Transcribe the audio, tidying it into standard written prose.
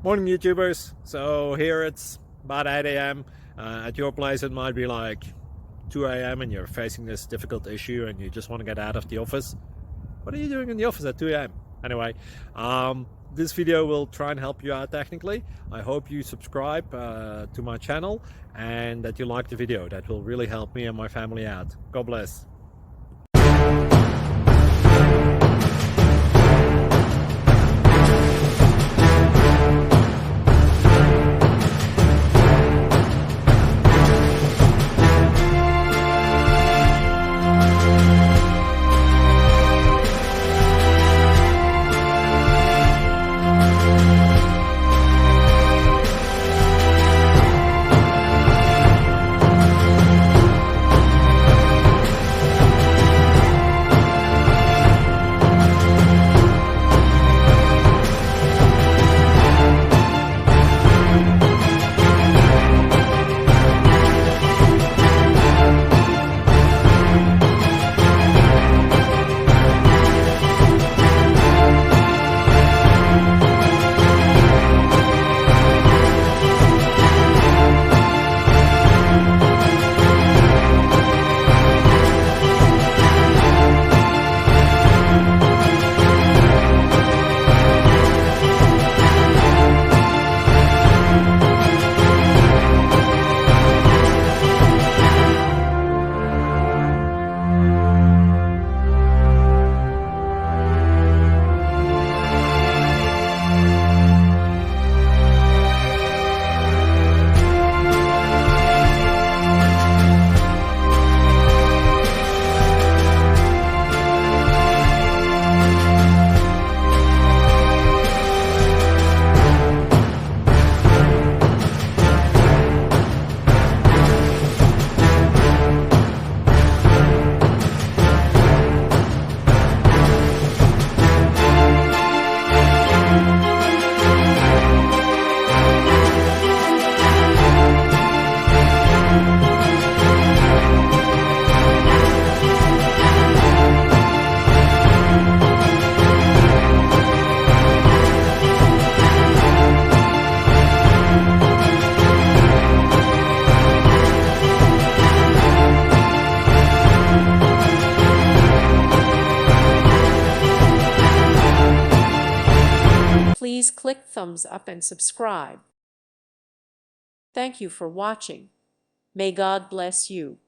Morning YouTubers. So here it's about 8 a.m. At your place it might be like 2 a.m. and you're facing this difficult issue and you just want to get out of the office. What are you doing in the office at 2 a.m.? Anyway, this video will try and help you out technically. I hope you subscribe to my channel and that you like the video. That will really help me and my family out. God bless. Please click thumbs up and subscribe. Thank you for watching. May God bless you.